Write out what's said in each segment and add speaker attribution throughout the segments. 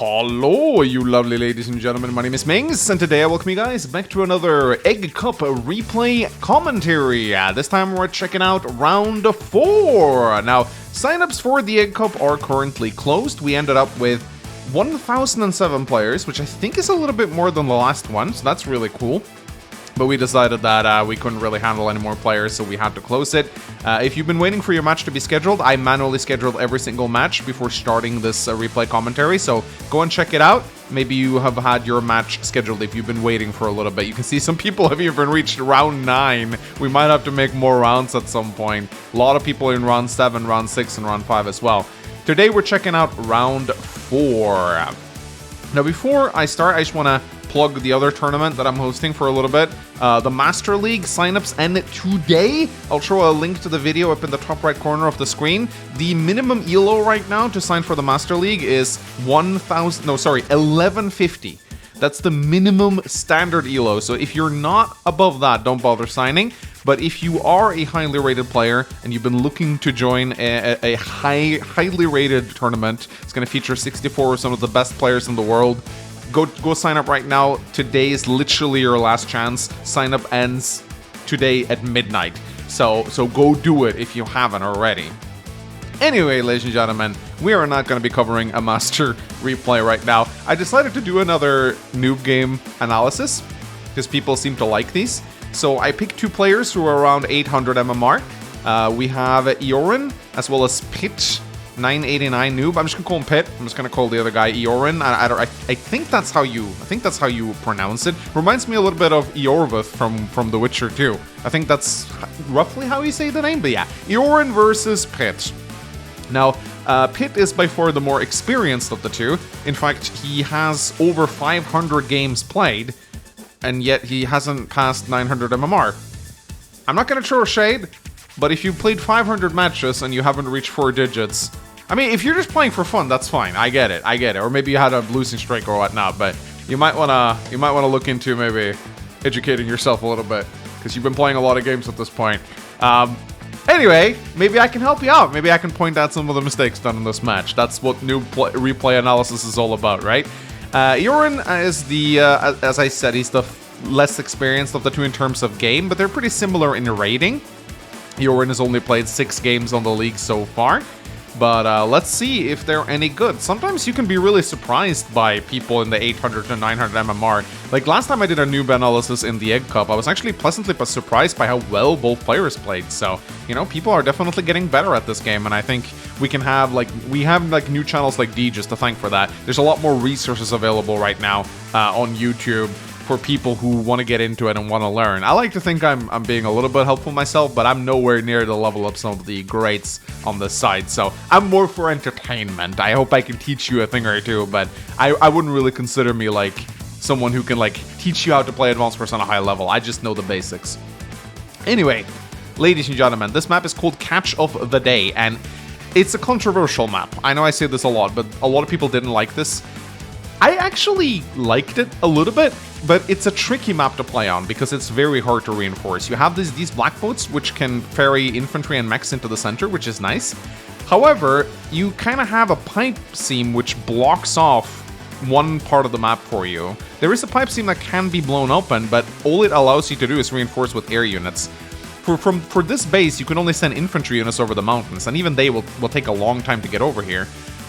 Speaker 1: Hello, you lovely ladies and gentlemen, my name is Mings, and today I welcome you guys back to another Egg Cup replay commentary. This time we're checking out round 4. Now, signups for the Egg Cup are currently closed. We ended up with 1,007 players, which I think is a little bit more than the last one, so that's really cool. But we decided that we couldn't really handle any more players, so we had to close it. If you've been waiting for your match to be scheduled, I manually scheduled every single match before starting this replay commentary, so go and check it out. Maybe you have had your match scheduled if you've been waiting for a little bit. You can see some people have even reached round 9. We might have to make more rounds at some point. A lot of people in round 7, round 6, and round 5 as well. Today we're checking out round 4. Now before I start, I just want to plug the other tournament that I'm hosting for a little bit. The Master League signups end today. I'll show a link to the video up in the top right corner of the screen. The minimum ELO right now to sign for the Master League is 1150. That's the minimum standard ELO. So if you're not above that, don't bother signing. But if you are a highly rated player and you've been looking to join a highly rated tournament, it's going to feature 64 of some of the best players in the world. Go sign up right now. Today is literally your last chance. Sign up ends today at midnight. So go do it if you haven't already. Anyway, ladies and gentlemen, we are not going to be covering a master replay right now. I decided to do another noob game analysis because people seem to like these. So I picked 2 players who are around 800 MMR. We have ioreign as well as Pit. 989 noob. I'm just gonna call him Pit. I'm just gonna call the other guy ioreign. I think that's how you pronounce it. Reminds me a little bit of Iorveth from The Witcher 2. I think that's roughly how you say the name. But yeah, ioreign versus Pit. Now, Pit is by far the more experienced of the two. In fact, he has over 500 games played, and yet he hasn't passed 900 MMR. I'm not gonna throw shade, but if you played 500 matches and you haven't reached 4 digits, I mean, if you're just playing for fun, that's fine. I get it. Or maybe you had a losing streak or whatnot, but you might wanna look into maybe educating yourself a little bit because you've been playing a lot of games at this point. Anyway, maybe I can help you out. Maybe I can point out some of the mistakes done in this match. That's what new replay analysis is all about, right? ioreign is as I said, he's the less experienced of the two in terms of game, but they're pretty similar in rating. ioreign has only played 6 games on the league so far, but let's see if they're any good. Sometimes you can be really surprised by people in the 800 to 900 MMR. Like last time I did a noob analysis in the Egg Cup, I was actually pleasantly surprised by how well both players played. So, you know, people are definitely getting better at this game, and I think we have new channels like D just to thank for that. There's a lot more resources available right now on YouTube for people who want to get into it and want to learn. I like to think I'm being a little bit helpful myself, but I'm nowhere near the level of some of the greats on this side, so I'm more for entertainment. I hope I can teach you a thing or two, but I wouldn't really consider me like someone who can like teach you how to play Advanced Wars on a high level. I just know the basics. Anyway, ladies and gentlemen, this map is called Catch of the Day, and it's a controversial map. I know I say this a lot, but a lot of people didn't like this. I actually liked it a little bit, but it's a tricky map to play on because it's very hard to reinforce. You have these black boats which can ferry infantry and mechs into the center, which is nice. However, you kind of have a pipe seam which blocks off one part of the map for you. There is a pipe seam that can be blown open, but all it allows you to do is reinforce with air units. For this base, you can only send infantry units over the mountains, and even they will take a long time to get over here.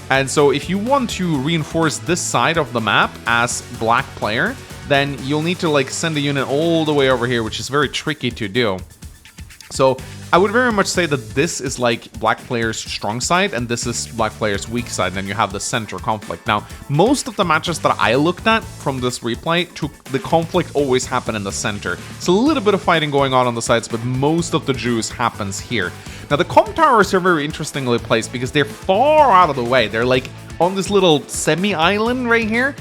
Speaker 1: And so if you want to reinforce this side of the map as black player, then you'll need to like send a unit all the way over here, which is very tricky to do. So I would very much say that this is like black player's strong side and this is black player's weak side, and then you have the center conflict. Now, most of the matches that I looked at from this replay, the conflict always happened in the center. It's a little bit of fighting going on the sides, but most of the juice happens here. Now, the comm towers are very interestingly placed because they're far out of the way. They're like on this little semi-island right here.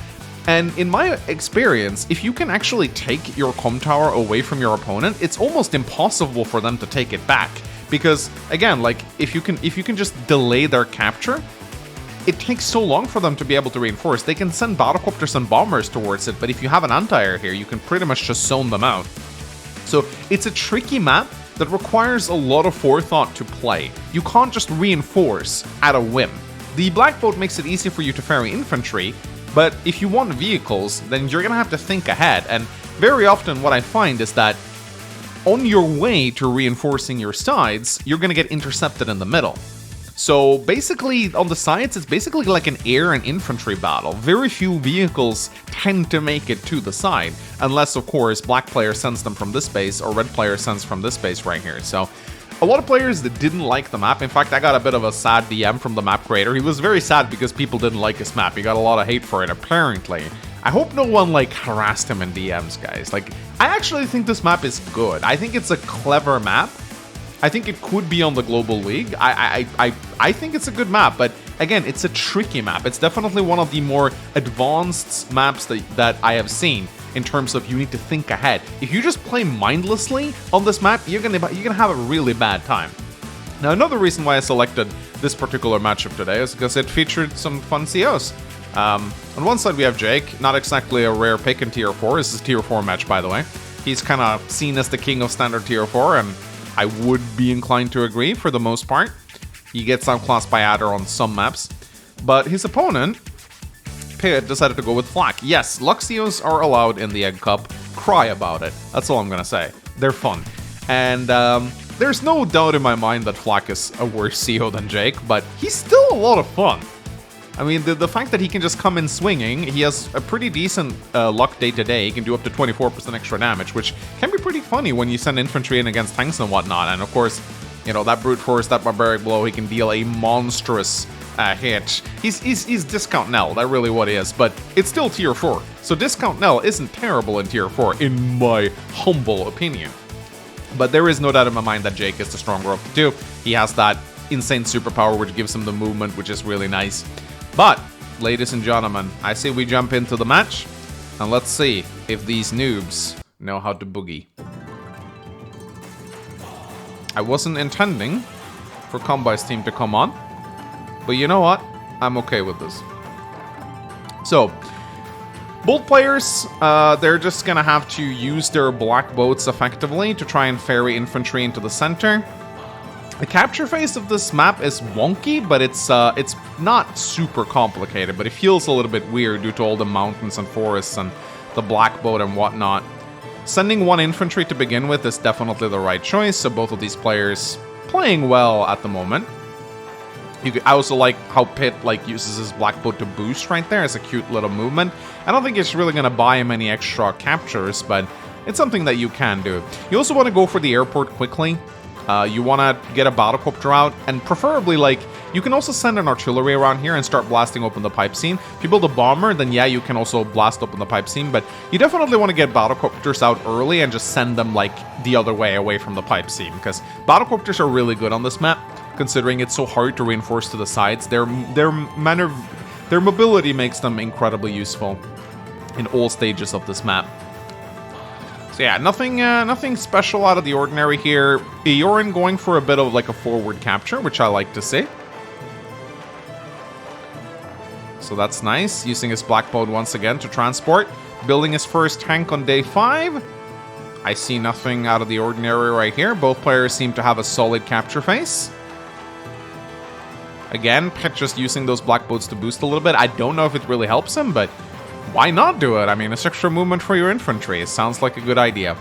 Speaker 1: And in my experience, if you can actually take your comm tower away from your opponent, it's almost impossible for them to take it back. Because, again, like, if you can just delay their capture, it takes so long for them to be able to reinforce. They can send battlecopters and bombers towards it, but if you have an anti-air here, you can pretty much just zone them out. So it's a tricky map that requires a lot of forethought to play. You can't just reinforce at a whim. The black boat makes it easy for you to ferry infantry, But if you want vehicles, then you're gonna have to think ahead, and very often what I find is that on your way to reinforcing your sides, you're gonna get intercepted in the middle. So basically, on the sides, it's basically like an air and infantry battle. Very few vehicles tend to make it to the side, unless, of course, black player sends them from this base, or red player sends from this base right here. So a lot of players that didn't like the map. In fact, I got a bit of a sad DM from the map creator. He was very sad because people didn't like his map. He got a lot of hate for it, apparently. I hope no one, like, harassed him in DMs, guys. Like, I actually think this map is good. I think it's a clever map. I think it could be on the Global League. I think it's a good map, but again, it's a tricky map. It's definitely one of the more advanced maps that I have seen in terms of you need to think ahead. If you just play mindlessly on this map, you're gonna have a really bad time. Now, another reason why I selected this particular matchup today is because it featured some fun COs. On one side, we have Jake, not exactly a rare pick in Tier 4. This is a Tier 4 match, by the way. He's kind of seen as the king of standard Tier 4, and I would be inclined to agree for the most part. He gets outclassed by Adder on some maps. But his opponent, Pit, decided to go with Flak. Yes, Luxios are allowed in the Egg Cup. Cry about it. That's all I'm gonna say. They're fun. And there's no doubt in my mind that Flak is a worse CO than Jake, but he's still a lot of fun. I mean, the fact that he can just come in swinging, he has a pretty decent luck day-to-day. He can do up to 24% extra damage, which can be pretty funny when you send infantry in against tanks and whatnot. And of course, you know, that brute force, that barbaric blow, he can deal a monstrous hit. He's discount Nell, that's really what he is, but it's still Tier 4. So discount Nell isn't terrible in Tier 4, in my humble opinion. But there is no doubt in my mind that Jake is the stronger of the two. He has that insane superpower, which gives him the movement, which is really nice. But, ladies and gentlemen, I say we jump into the match, and let's see if these noobs know how to boogie. I wasn't intending for Combai's team to come on, but you know what? I'm okay with this. So, both players, they're just gonna have to use their black boats effectively to try and ferry infantry into the center. The capture phase of this map is wonky, but it's not super complicated, but it feels a little bit weird due to all the mountains and forests and the black boat and whatnot. Sending one infantry to begin with is definitely the right choice, so both of these players playing well at the moment. I also like how Pit uses his black boat to boost right there. It's a cute little movement. I don't think it's really going to buy him any extra captures, but it's something that you can do. You also want to go for the airport quickly. You want to get a battlecopter out, and preferably, you can also send an artillery around here and start blasting open the pipe scene. If you build a bomber, then yeah, you can also blast open the pipe scene, but you definitely want to get battlecopters out early and just send them, the other way, away from the pipe scene, because battlecopters are really good on this map, considering it's so hard to reinforce to the sides. Their mobility makes them incredibly useful in all stages of this map. So yeah, nothing special out of the ordinary here. ioreign going for a bit of a forward capture, which I like to see. So that's nice. Using his black boat once again to transport. Building his first tank on day 5. I see nothing out of the ordinary right here. Both players seem to have a solid capture phase. Again, Pet just using those black boats to boost a little bit. I don't know if it really helps him, but why not do it? I mean, it's extra movement for your infantry. It sounds like a good idea.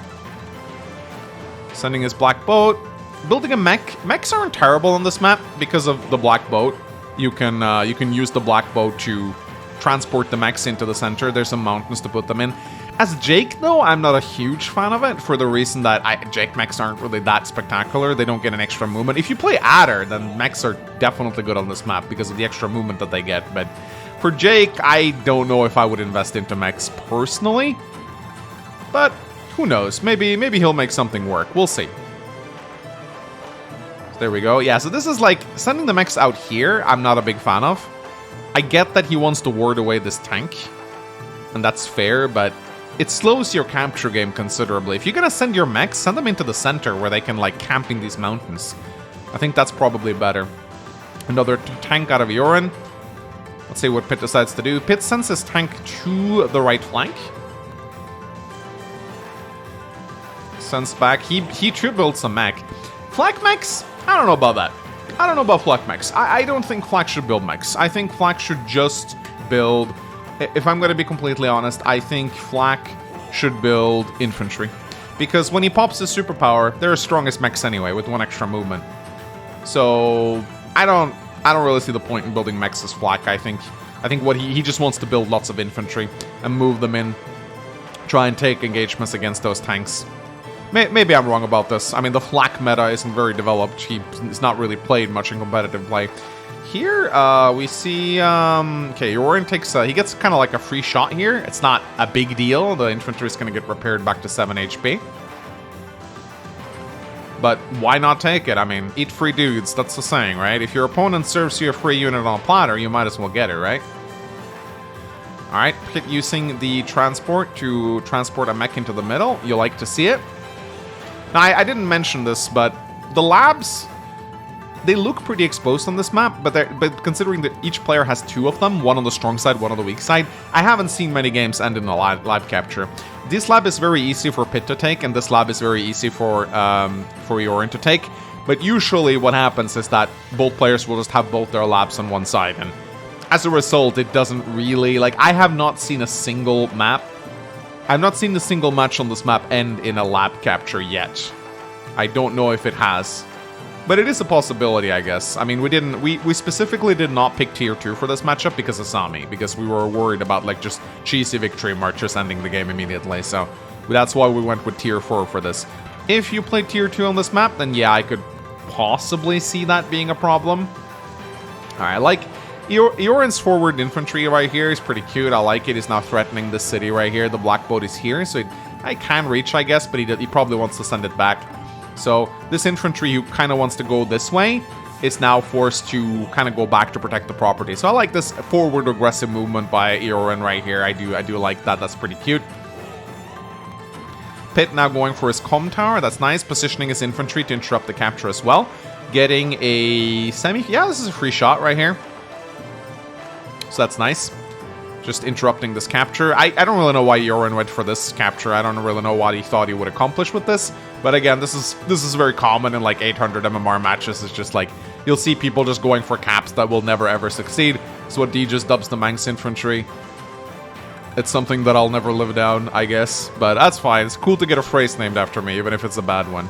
Speaker 1: Sending his black boat. Building a mech. Mechs aren't terrible on this map because of the black boat. You can use the black boat to transport the mechs into the center. There's some mountains to put them in. As Jake, though, I'm not a huge fan of it for the reason that Jake mechs aren't really that spectacular. They don't get an extra movement. If you play Adder, then mechs are definitely good on this map because of the extra movement that they get. But for Jake, I don't know if I would invest into mechs personally. But who knows? Maybe he'll make something work. We'll see. So there we go. Yeah, so this is sending the mechs out here, I'm not a big fan of. I get that he wants to ward away this tank, and that's fair, but it slows your capture game considerably. If you're gonna send your mechs, send them into the center where they can camp in these mountains. I think that's probably better. Another tank out of ioreign. Let's see what Pit decides to do. Pit sends his tank to the right flank. Sends back. He should build some mech. Flak mechs? I don't know about that. I don't know about flak mechs. I don't think Flak should build mechs. I think Flak should just build if I'm going to be completely honest, I think Flak should build infantry. Because when he pops his superpower, they're his strongest mechs anyway, with 1 extra movement. So I don't really see the point in building mechs as Flak. I think what he just wants to build lots of infantry and move them in, try and take engagements against those tanks. Maybe I'm wrong about this. I mean, the Flak meta isn't very developed. He's not really played much in competitive play. Here, we see, okay, ioreign takes, he gets kind of like a free shot here. It's not a big deal. The infantry is going to get repaired back to 7 HP. But why not take it? I mean, eat free dudes, that's the saying, right? If your opponent serves you a free unit on a platter, you might as well get it, right? Alright, Pit using the transport to transport a mech into the middle. You like to see it. Now, I didn't mention this, but the labs, they look pretty exposed on this map, but considering that each player has 2 of them, one on the strong side, one on the weak side, I haven't seen many games end in a lab capture. This lab is very easy for Pit to take, and this lab is very easy for ioreign to take, but usually what happens is that both players will just have both their labs on one side, and as a result, it doesn't really, like, I have not seen a single map. I've not seen a single match on this map end in a lab capture yet. I don't know if it has. But it is a possibility, I guess. I mean, we specifically did not pick tier 2 for this matchup because of Sami, because we were worried about, like, just cheesy victory marches ending the game immediately, so that's why we went with tier 4 for this. If you play tier 2 on this map, then yeah, I could possibly see that being a problem. Alright, like, ioreign's forward infantry right here is pretty cute. I like it. He's now threatening the city right here. The black boat is here, so I can reach, I guess, but he probably wants to send it back. So this infantry who kind of wants to go this way is now forced to kind of go back to protect the property. So I like this forward aggressive movement by ioreign right here. I do like that. That's pretty cute. Pit now going for his comm tower. That's nice. Positioning his infantry to interrupt the capture as well. Getting a semi... Yeah, this is a free shot right here. So that's nice. Just interrupting this capture. I don't really know why ioreign went for this capture. I don't really know what he thought he would accomplish with this. But again, this is very common in like 800 MMR matches. It's just like, you'll see people just going for caps that will never ever succeed. It's what D just dubs the Manx infantry. It's something that I'll never live down, I guess. But that's fine. It's cool to get a phrase named after me, even if it's a bad one.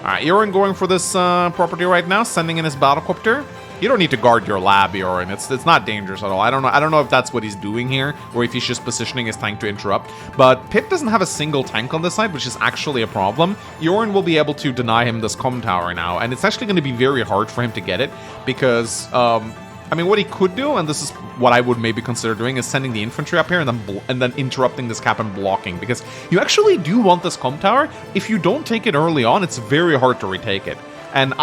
Speaker 1: Alright, ioreign going for this property right now, sending in his battlecopter. You don't need to guard your lab, ioreign. It's not dangerous at all. I don't know if that's what he's doing here, or if he's just positioning his tank to interrupt. But Pip doesn't have a single tank on this side, which is actually a problem. ioreign will be able to deny him this comm tower now, and it's actually going to be very hard for him to get it, because, I mean, what he could do, and this is what I would maybe consider doing, is sending the infantry up here and then interrupting this cap and blocking, because you actually do want this comm tower. If you don't take it early on, it's very hard to retake it. And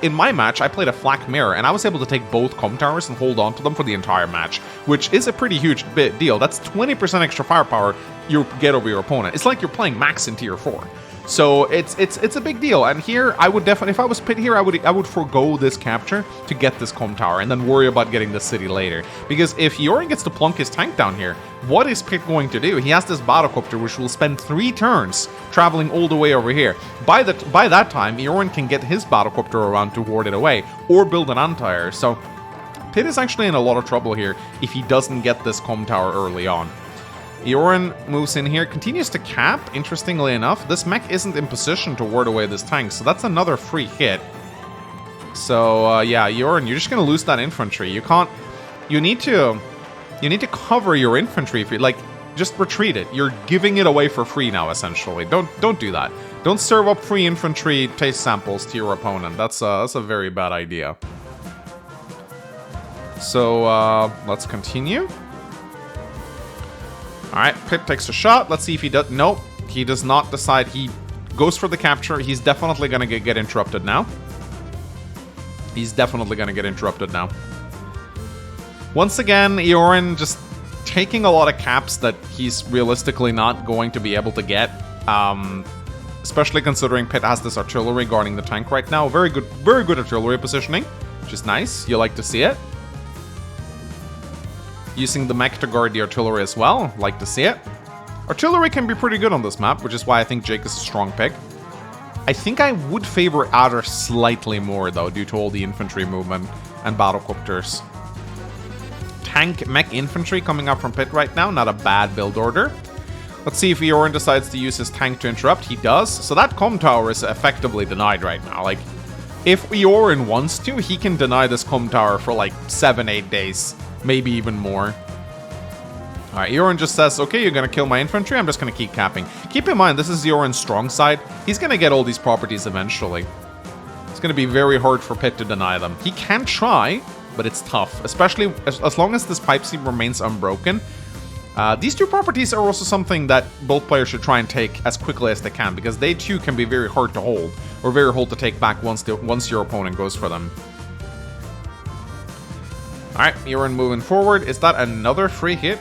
Speaker 1: in my match, I played a flak mirror, and I was able to take both comm towers and hold on to them for the entire match, which is a pretty huge deal. That's 20% extra firepower you get over your opponent. It's like you're playing max in tier 4. So it's a big deal. And here, I would definitely, if I was Pit here, I would forego this capture to get this comm tower and then worry about getting the city later. Because if ioreign gets to plunk his tank down here, what is Pit going to do? He has this battlecopter, which will spend 3 turns traveling all the way over here. By that time, ioreign can get his battlecopter around to ward it away, or build an anti-air. So Pit is actually in a lot of trouble here if he doesn't get this comm tower early on. ioreign moves in here, continues to cap. Interestingly enough, this mech isn't in position to ward away this tank, so that's another free hit. So yeah, ioreign, you're just gonna lose that infantry. You need to cover your infantry. If you like, just retreat it. You're giving it away for free now, essentially. Don't do that. Don't serve up free infantry taste samples to your opponent. That's a very bad idea. So let's continue. Alright, Pip takes a shot. Let's see if he does. Nope, he does not decide. He goes for the capture. He's definitely going to get interrupted now. He's definitely going to get interrupted now. Once again, ioreign just taking a lot of caps that he's realistically not going to be able to get. Especially considering Pit has this artillery guarding the tank right now. Very good artillery positioning, which is nice. You like to see it. Using the mech to guard the artillery as well. Like to see it. Artillery can be pretty good on this map, which is why I think Jake is a strong pick. I think I would favor Adder slightly more, though, due to all the infantry movement and battlecopters. tank mech infantry coming up from pit right now. Not a bad build order. Let's see if ioreign decides to use his tank to interrupt. He does. So that comm tower is effectively denied right now. Like, if ioreign wants to, he can deny this comm tower for like 7-8 days. Maybe even more. Alright, ioreign just says, okay, you're gonna kill my infantry, I'm just gonna keep capping. Keep in mind, this is ioreign's strong side. He's gonna get all these properties eventually. It's gonna be very hard for Pit to deny them. He can try, but it's tough. Especially as long as this pipe seam remains unbroken. These two properties are also something that both players should try and take as quickly as they can, because they too can be very hard to hold, or very hard to take back once your opponent goes for them. Alright, ioreign moving forward. Is that another free hit?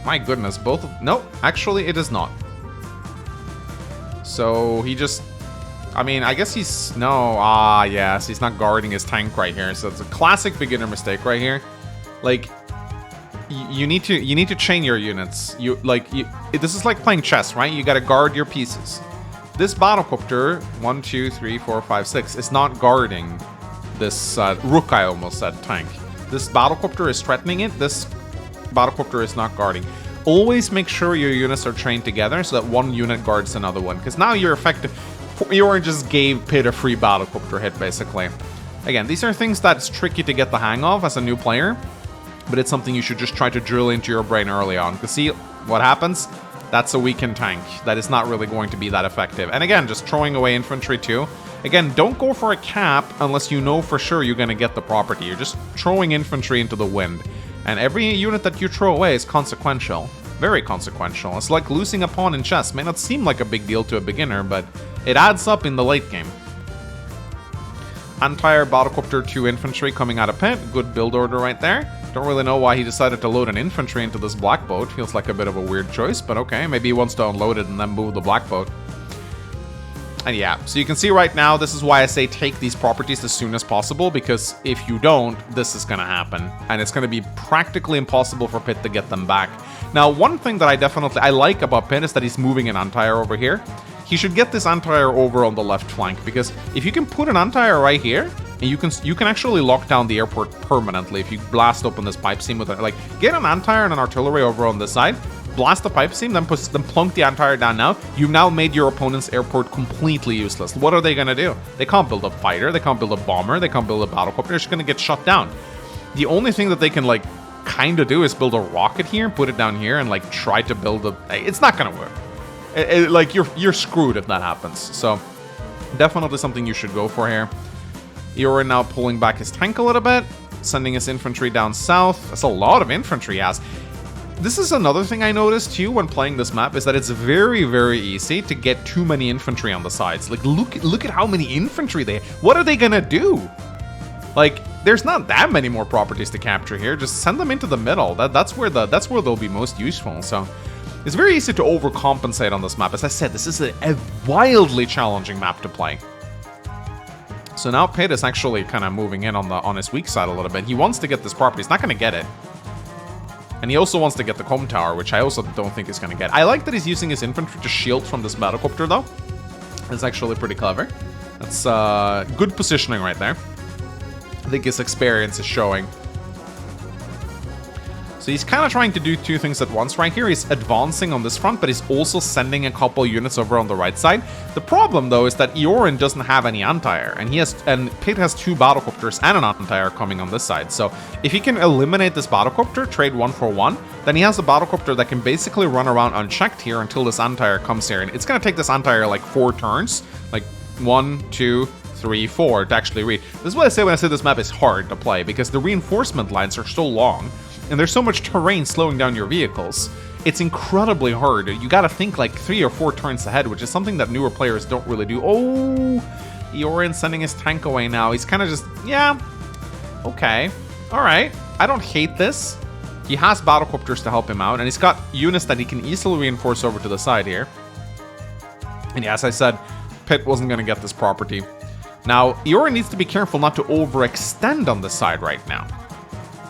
Speaker 1: My goodness, both of... No, actually it is not. So he just... I mean, I guess he's... No, yes, he's not guarding his tank right here. So it's a classic beginner mistake right here. Like... You need to chain your units. This is like playing chess, right? You gotta guard your pieces. This battlecopter, 1, 2, 3, 4, 5, 6, is not guarding this rook, I almost said, tank. This battlecopter is threatening it. This battlecopter is not guarding. Always make sure your units are trained together so that one unit guards another one. Because now you're effective. ioreign just gave Pit a free battlecopter hit, basically. Again, these are things that's tricky to get the hang of as a new player. But it's something you should just try to drill into your brain early on. Because see what happens? That's a weakened tank. That is not really going to be that effective. And again, just throwing away infantry too. Again, don't go for a cap unless you know for sure you're going to get the property. You're just throwing infantry into the wind. And every unit that you throw away is consequential. Very consequential. It's like losing a pawn in chess. May not seem like a big deal to a beginner, but it adds up in the late game. Anti-air battlecopter 2 infantry coming out of Pit. Good build order right there. Don't really know why he decided to load an infantry into this black boat. Feels like a bit of a weird choice, but okay. Maybe he wants to unload it and then move the black boat. And yeah, so you can see right now, this is why I say take these properties as soon as possible, because if you don't, this is going to happen. And it's going to be practically impossible for Pit to get them back. Now, one thing that I like about Pit is that he's moving an anti-air over here. He should get this anti-air over on the left flank, because if you can put an anti-air right here, and you can actually lock down the airport permanently if you blast open this pipe seam with it. Like, get an anti-air and an artillery over on this side, blast the pipe seam, then plunk the anti-air down now. You've now made your opponent's airport completely useless. What are they going to do? They can't build a fighter, they can't build a bomber, they can't build a battlecopter, they're just going to get shut down. The only thing that they can, like, kind of do is build a rocket here, put it down here, and, like, try to build a... It's not going to work. Like, you're screwed if that happens. So, definitely something you should go for here. ioreign now pulling back his tank a little bit, sending his infantry down south. That's a lot of infantry he has. This is another thing I noticed too when playing this map, is that it's very, very easy to get too many infantry on the sides. Like, look at how many infantry they have. What are they gonna do? Like, there's not that many more properties to capture here. Just send them into the middle. That's where they'll be most useful. So it's very easy to overcompensate on this map. As I said, this is a wildly challenging map to play. So now Pit is actually kind of moving in on his weak side a little bit. He wants to get this property. He's not going to get it. And he also wants to get the comm tower, which I also don't think he's going to get. I like that he's using his infantry to shield from this battlecopter, though. It's actually pretty clever. That's good positioning right there. I think his experience is showing. So he's kind of trying to do two things at once right here. He's advancing on this front, but he's also sending a couple units over on the right side. The problem, though, is that ioreign doesn't have any anti-air, and Pit has 2 battlecopters and an anti-air coming on this side. So if he can eliminate this battlecopter, trade 1 for 1, then he has a battlecopter that can basically run around unchecked here until this anti-air comes here. And it's going to take this anti-air like 4 turns, like 1, 2, 3, 4 to actually read. This is what I say when I say this map is hard to play, because the reinforcement lines are so long. And there's so much terrain slowing down your vehicles. It's incredibly hard. You gotta think like 3 or 4 turns ahead, which is something that newer players don't really do. Oh, ioreign sending his tank away now. He's kind of just, yeah, okay, all right. I don't hate this. He has battlecopters to help him out, and he's got units that he can easily reinforce over to the side here. And yeah, as I said, Pit wasn't gonna get this property. Now, ioreign needs to be careful not to overextend on this side right now.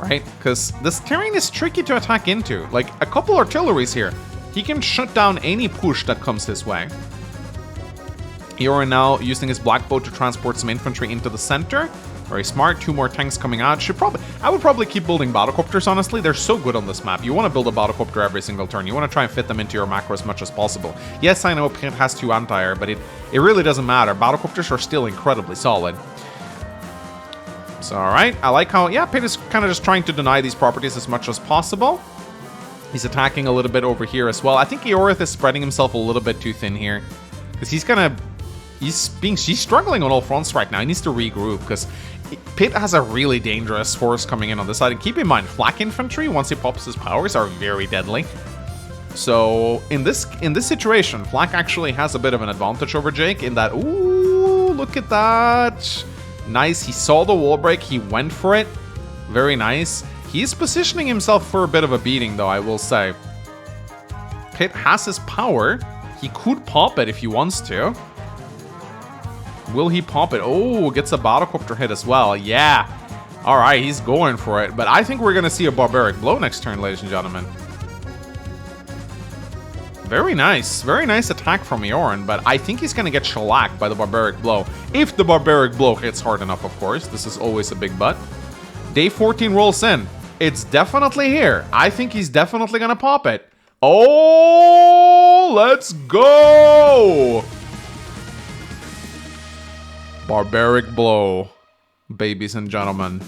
Speaker 1: Right? Because this terrain is tricky to attack into. Like, a couple artilleries here. He can shut down any push that comes his way. ioreign now using his black boat to transport some infantry into the center. Very smart. 2 more tanks coming out. I would probably keep building battlecopters, honestly. They're so good on this map. You want to build a battlecopter every single turn. You want to try and fit them into your macro as much as possible. Yes, I know Pit has 2 anti-air, but it really doesn't matter. Battlecopters are still incredibly solid. So, alright. I like how, yeah, Pit is kind of just trying to deny these properties as much as possible. He's attacking a little bit over here as well. I think Eorith is spreading himself a little bit too thin here. Because he's struggling on all fronts right now. He needs to regroup because Pit has a really dangerous force coming in on this side. And keep in mind, flak infantry, once he pops his powers, are very deadly. So in this situation, flak actually has a bit of an advantage over Jake in that, ooh, look at that. Nice. He saw the wall break. He went for it. Very nice. He's positioning himself for a bit of a beating, though, I will say. Pit has his power. He could pop it if he wants to. Will he pop it? Oh, gets a battlecopter hit as well. Yeah. All right, he's going for it. But I think we're going to see a barbaric blow next turn, ladies and gentlemen. Very nice. Very nice attack from Ioreign, but I think he's going to get shellacked by the barbaric blow. If the barbaric blow hits hard enough, of course. This is always a big but. Day 14 rolls in. It's definitely here. I think he's definitely going to pop it. Oh, let's go! Barbaric blow, babies and gentlemen.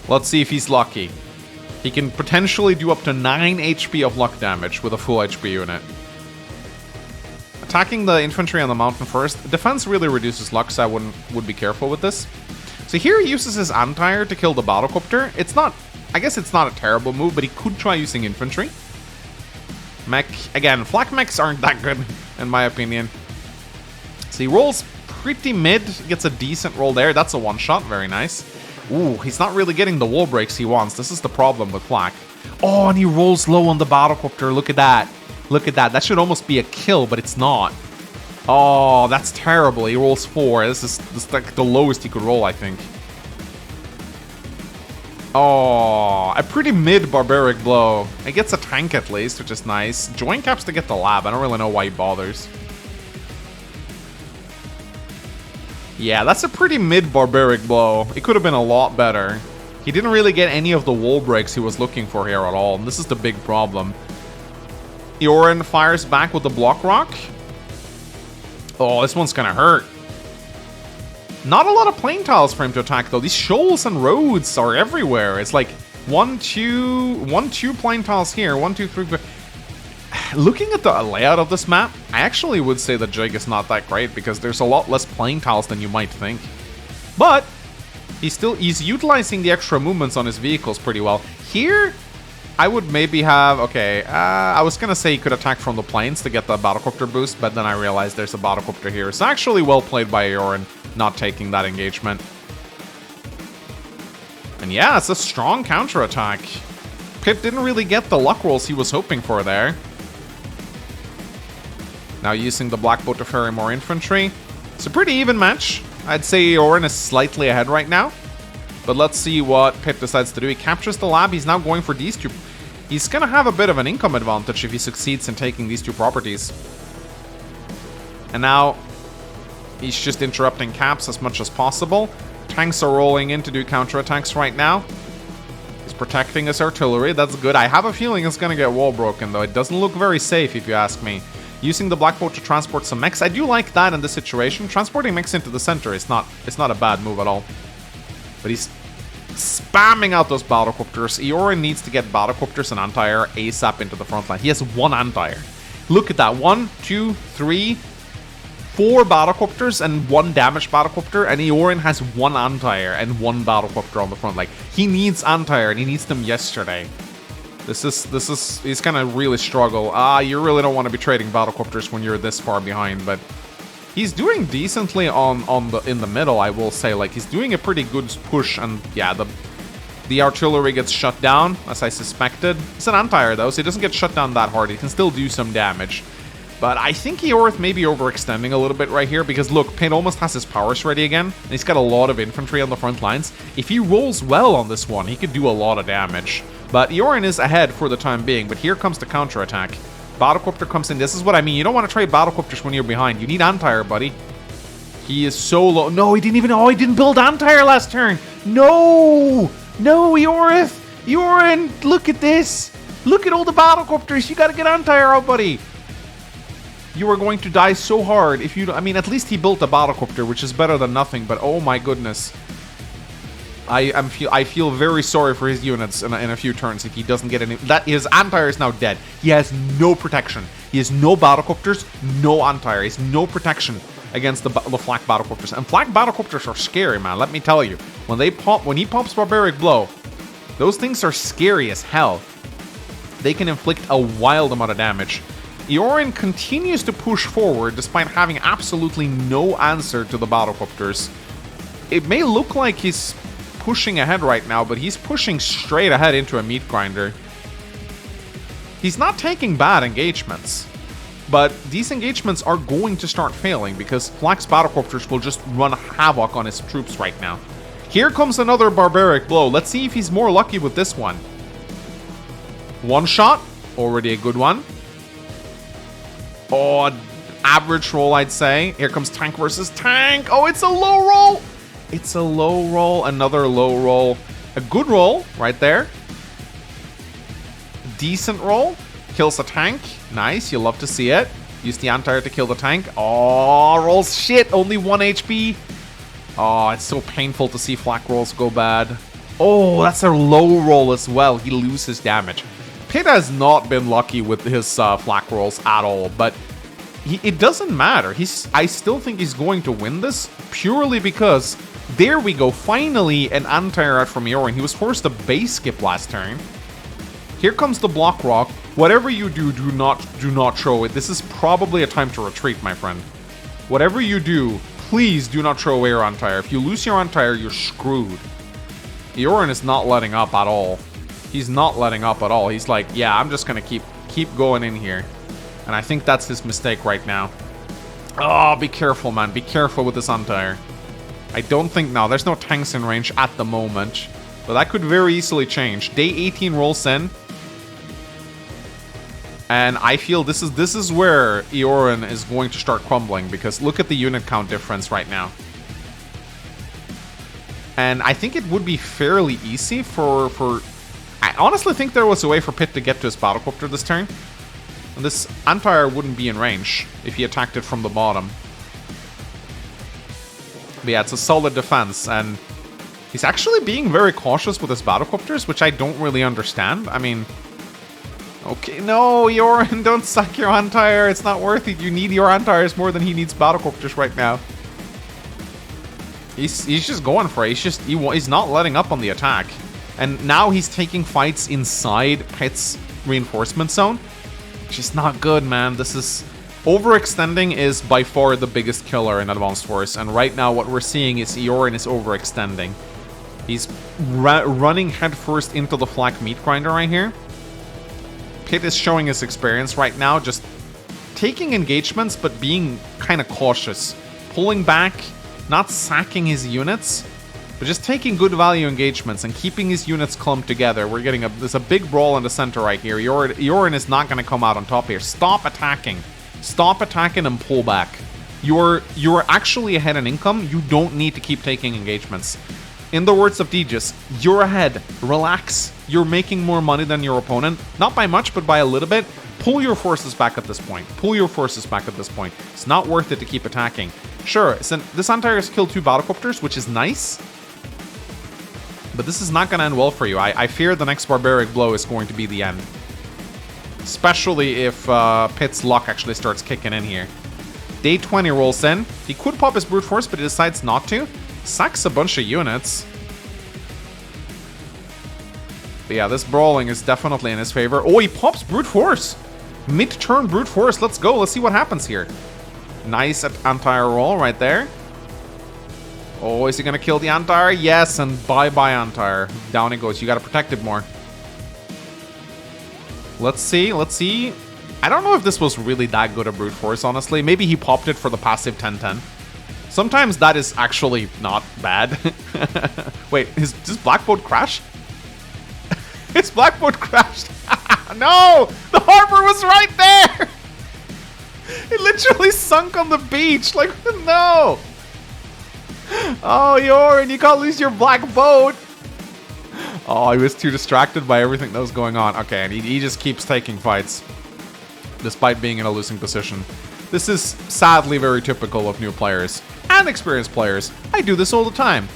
Speaker 1: Let's see if he's lucky. He can potentially do up to 9 HP of luck damage with a full HP unit. Attacking the infantry on the mountain first. Defense really reduces luck, so I would be careful with this. So here he uses his anti-air to kill the battlecopter. It's not, I guess it's not a terrible move, but he could try using infantry. Mech, again, flak mechs aren't that good, in my opinion. So he rolls pretty mid, gets a decent roll there. That's a one-shot, very nice. Ooh, he's not really getting the wall breaks he wants. This is the problem with flak. Oh, and he rolls low on the battlecopter. Look at that. Look at that. That should almost be a kill, but it's not. Oh, that's terrible. He rolls 4. This is like the lowest he could roll, I think. Oh, a pretty mid barbaric blow. It gets a tank at least, which is nice. Join caps to get the lab. I don't really know why he bothers. Yeah, that's a pretty mid barbaric blow. It could have been a lot better. He didn't really get any of the wall breaks he was looking for here at all, and this is the big problem. Ioreign fires back with the block rock. Oh, this one's gonna hurt. Not a lot of plane tiles for him to attack, though. These shoals and roads are everywhere. It's like 1, 2 plane tiles here. 1, 2, 3, 4. Looking at the layout of this map, I actually would say that Jake is not that great because there's a lot less plane tiles than you might think. But he's utilizing the extra movements on his vehicles pretty well. Here, I would maybe have, okay, I was gonna say he could attack from the planes to get the battlecopter boost, but then I realized there's a battlecopter here. It's actually well played by Ioreign, not taking that engagement. And yeah, it's a strong counterattack. Pip didn't really get the luck rolls he was hoping for there. Now using the black boat to ferry more infantry. It's a pretty even match. I'd say Ioreign is slightly ahead right now. But let's see what Pip decides to do. He captures the lab. He's now going for these two. He's going to have a bit of an income advantage if he succeeds in taking these 2 properties. And now he's just interrupting caps as much as possible. Tanks are rolling in to do counterattacks right now. He's protecting his artillery. That's good. I have a feeling it's going to get wall broken, though. It doesn't look very safe, if you ask me. Using the black boat to transport some mechs. I do like that in this situation. Transporting mechs into the center is not a bad move at all. But he's spamming out those battlecopters. Ioreign needs to get battlecopters and anti-air ASAP into the front line. He has 1 anti-air. Look at that. 1, 2, 3, 4 battlecopters and 1 damaged battlecopter. And Ioreign has 1 anti-air and 1 battlecopter on the front. Like, he needs anti-air and he needs them yesterday. He's gonna really struggle. You really don't want to be trading battlecopters when you're this far behind, but he's doing decently in the middle, I will say. Like, he's doing a pretty good push, and yeah, the artillery gets shut down, as I suspected. It's an anti-air though, so he doesn't get shut down that hard. He can still do some damage. But I think Ioreign may be overextending a little bit right here, because look, Payne almost has his powers ready again, and he's got a lot of infantry on the front lines. If he rolls well on this one, he could do a lot of damage. But Ioreign is ahead for the time being, but here comes the counterattack. Battlecopter comes in. This is what I mean. You don't want to trade battlecopters when you're behind. You need anti-air, buddy. He is so low. No, he didn't even... Oh, he didn't build anti-air last turn. No! No, Ioreign, look at this. Look at all the battlecopters. You gotta get anti-air out, buddy. You are going to die so hard if you... I mean, at least he built a battlecopter, which is better than nothing, but oh my goodness. I feel very sorry for his units in a few turns if he doesn't get any... His anti-air is now dead. He has no protection. He has no battlecopters, no anti-air. He has no protection against the flak battlecopters. And flak battlecopters are scary, man. Let me tell you. When he pops Barbaric Blow, those things are scary as hell. They can inflict a wild amount of damage. Ioreign continues to push forward despite having absolutely no answer to the battlecopters. It may look like he's pushing ahead right now, but he's pushing straight ahead into a meat grinder. He's not taking bad engagements, but these engagements are going to start failing because Flak's battlecopters will just run havoc on his troops right now. Here comes another Barbaric Blow. Let's see if he's more lucky with this one. One shot, already a good one. Oh, average roll, I'd say. Here comes tank versus tank. Oh, it's a low roll. It's a low roll, another low roll. A good roll right there. Decent roll. Kills a tank. Nice, you love to see it. Use the anti-air to kill the tank. Oh, rolls shit. Only 1 HP. Oh, it's so painful to see flak rolls go bad. Oh, that's a low roll as well. He loses damage. Pit has not been lucky with his flak rolls at all, but it doesn't matter. I still think he's going to win this purely because there we go. Finally, an anti-air out from Ioreign. He was forced to base skip last turn. Here comes the block rock. Whatever you do not throw it. This is probably a time to retreat, my friend. Whatever you do, please do not throw away your anti-air. If you lose your anti-air, you're screwed. Ioreign is not letting up at all. He's not letting up at all. He's like, yeah, I'm just gonna keep going in here. And I think that's his mistake right now. Oh, be careful, man. Be careful with this anti-air. I don't think... No, there's no tanks in range at the moment. But that could very easily change. Day 18 rolls in. And I feel this is where Ioreign is going to start crumbling. Because look at the unit count difference right now. And I think it would be fairly easy for... I honestly think there was a way for Pit to get to his battlecopter this turn. And this anti-air wouldn't be in range if he attacked it from the bottom. But yeah, it's a solid defense, and he's actually being very cautious with his battlecopters, which I don't really understand. I mean, okay, no, Ioreign, don't suck your anti-air. It's not worth it. You need your anti-airs more than he needs battlecopters right now. He's just going for it. He's not letting up on the attack. And now he's taking fights inside Pit's reinforcement zone. Which is not good, man. This is... Overextending is by far the biggest killer in Advanced Wars. And right now what we're seeing is Ioreign is overextending. He's running headfirst into the flak meat grinder right here. Pit is showing his experience right now. Just taking engagements, but being kind of cautious. Pulling back, not sacking his units. But just taking good value engagements and keeping his units clumped together. We're getting there's a big brawl in the center right here. Ioreign is not going to come out on top here. Stop attacking. Stop attacking and pull back. You're actually ahead in income. You don't need to keep taking engagements. In the words of Aegis, you're ahead. Relax. You're making more money than your opponent. Not by much, but by a little bit. Pull your forces back at this point. Pull your forces back at this point. It's not worth it to keep attacking. Sure, this anti-air has killed 2 battlecopters, which is nice. But this is not going to end well for you. I fear the next Barbaric Blow is going to be the end. Especially if Pit's luck actually starts kicking in here. Day 20 rolls in. He could pop his Brute Force, but he decides not to. Sacks a bunch of units. But yeah, this brawling is definitely in his favor. Oh, he pops Brute Force. Mid-turn Brute Force. Let's go. Let's see what happens here. Nice anti-air roll right there. Oh, is he gonna kill the anti-air? Yes, and bye-bye anti-air. Down it goes. You gotta protect it more. Let's see. I don't know if this was really that good a Brute Force, honestly. Maybe he popped it for the passive 10-10. Sometimes that is actually not bad. Wait, does Black Boat crash? His Black Boat crashed. No! The harbor was right there! It literally sunk on the beach. Like, no! Oh, Ioreign, you can't lose your black boat. Oh, he was too distracted by everything that was going on. Okay, and he just keeps taking fights, despite being in a losing position. This is sadly very typical of new players and experienced players. I do this all the time.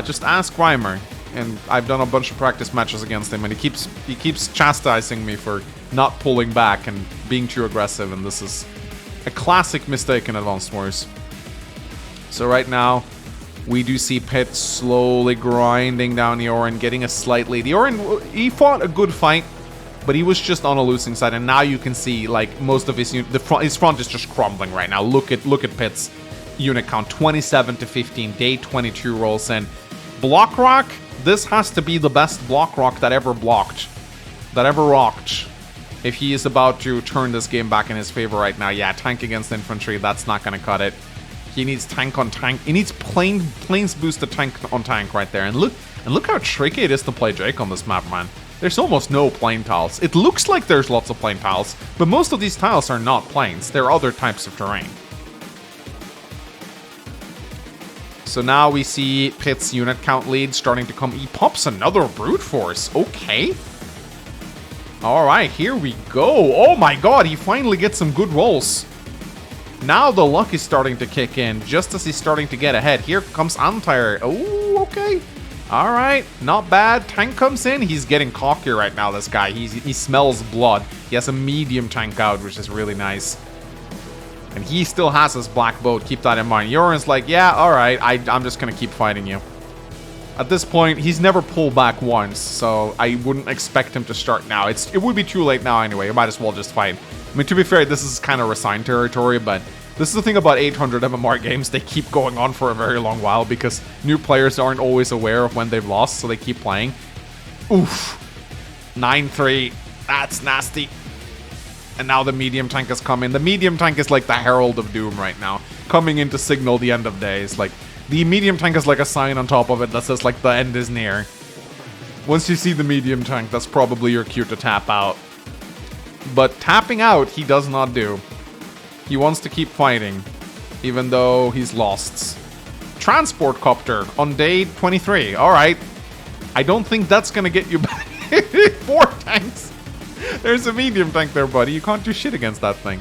Speaker 1: Just ask Reimer, and I've done a bunch of practice matches against him, and he keeps chastising me for not pulling back and being too aggressive, and this is a classic mistake in Advanced Wars. So right now, we do see Pit slowly grinding down Ioreign, getting a slight lead. Ioreign, he fought a good fight, but he was just on a losing side, and now you can see like most of his his front is just crumbling right now. Look at Pit's unit count, 27 to 15. Day 22 rolls in. Block Rock. This has to be the best Block Rock that ever blocked, that ever rocked. If he is about to turn this game back in his favor right now, yeah, tank against infantry, that's not gonna cut it. He needs tank on tank. He needs planes boosted tank on tank right there. And look how tricky it is to play Jake on this map, man. There's almost no plane tiles. It looks like there's lots of plane tiles, but most of these tiles are not planes. They're other types of terrain. So now we see Pit's unit count lead starting to come. He pops another brute force. Okay. Alright, here we go. Oh my god, he finally gets some good rolls. Now the luck is starting to kick in, just as he's starting to get ahead. Here comes Antire. Oh, okay. Alright, not bad. Tank comes in. He's getting cocky right now, this guy. He smells blood. He has a medium tank out, which is really nice. And he still has his black boat. Keep that in mind. Ioreign's like, yeah, alright, I'm just going to keep fighting you. At this point, he's never pulled back once, so I wouldn't expect him to start now. It would be too late now anyway. You might as well just fight. I mean, to be fair, this is kind of resigned territory, but this is the thing about 800 MMR games. They keep going on for a very long while because new players aren't always aware of when they've lost, so they keep playing. Oof. 9-3. That's nasty. And now the medium tank has come in. The medium tank is like the herald of doom right now, coming in to signal the end of days. Like, the medium tank is like a sign on top of it that says, like, the end is near. Once you see the medium tank, that's probably your cue to tap out. But tapping out, he does not do. He wants to keep fighting, even though he's lost. Transport copter on day 23. Alright. I don't think that's gonna get you back. 4 tanks. There's a medium tank there, buddy. You can't do shit against that thing.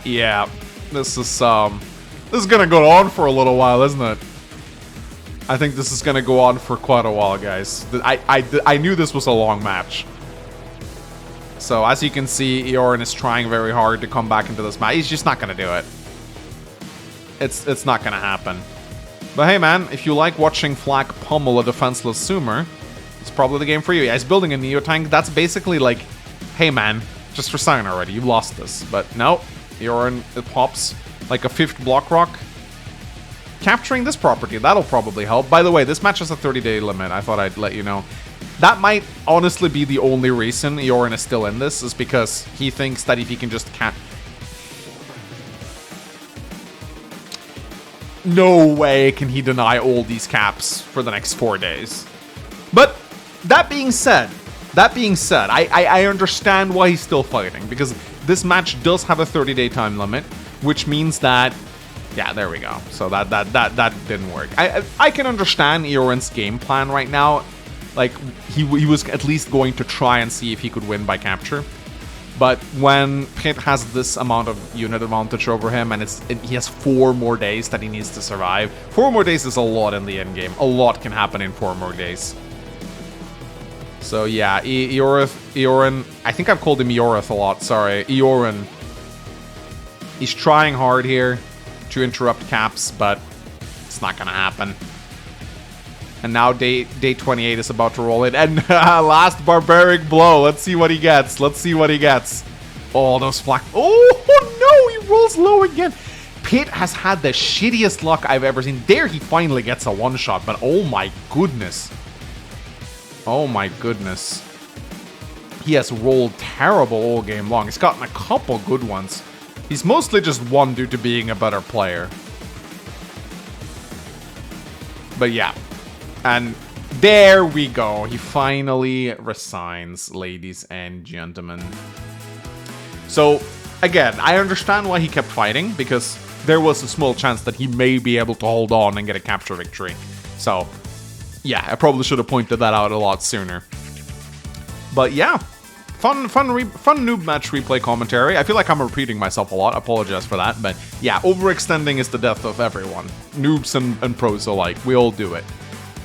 Speaker 1: Yeah. This is gonna go on for a little while, isn't it? I think this is gonna go on for quite a while, guys. I knew this was a long match. So, as you can see, Ioreign is trying very hard to come back into this match. He's just not gonna do it. It's not gonna happen. But hey, man, if you like watching Flak pummel a defenseless Sumer, it's probably the game for you. Yeah, he's building a Neo tank. That's basically like, hey, man, just resign already. You lost this. But no, Ioreign, it pops like a 5th block rock. Capturing this property, that'll probably help. By the way, this match has a 30-day limit. I thought I'd let you know. That might honestly be the only reason Ioreign is still in this, is because he thinks that if he can just no way can he deny all these caps for the next 4 days. But that being said, I understand why he's still fighting, because this match does have a 30-day time limit, which means that, yeah, there we go. So that didn't work. I can understand Ioreign's game plan right now. Like, he was at least going to try and see if he could win by capture. But when Pit has this amount of unit advantage over him, and he has 4 more days that he needs to survive. 4 more days is a lot in the end game. A lot can happen in 4 more days. So yeah, Ioreign, I think I've called him Ioreth a lot, sorry. Ioreign. He's trying hard here to interrupt caps, but it's not gonna happen. And now day 28 is about to roll in. And last barbaric blow. Let's see what he gets. Let's see what he gets. Oh, those flak. Oh, no, he rolls low again. Pit has had the shittiest luck I've ever seen. There he finally gets a one-shot, but oh my goodness. Oh my goodness. He has rolled terrible all game long. He's gotten a couple good ones. He's mostly just won due to being a better player. But yeah. And there we go. He finally resigns, ladies and gentlemen. So, again, I understand why he kept fighting, because there was a small chance that he may be able to hold on and get a capture victory. So, yeah, I probably should have pointed that out a lot sooner. But yeah, fun noob match replay commentary. I feel like I'm repeating myself a lot. I apologize for that. But yeah, overextending is the death of everyone. Noobs and pros alike. We all do it.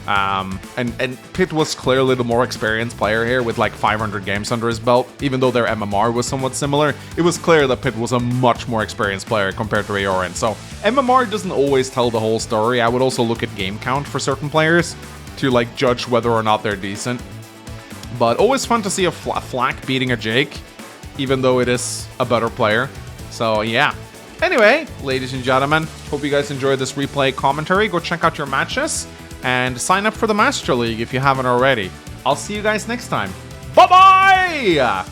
Speaker 1: And Pitt was clearly the more experienced player here with like 500 games under his belt. Even though their MMR was somewhat similar, it was clear that Pitt was a much more experienced player compared to ioreign. So MMR doesn't always tell the whole story. I would also look at game count for certain players to like judge whether or not they're decent. But always fun to see a Flak beating a Jake, even though it is a better player. So yeah. Anyway, ladies and gentlemen, hope you guys enjoyed this replay commentary. Go check out your matches. And sign up for the Master League if you haven't already. I'll see you guys next time. Bye-bye!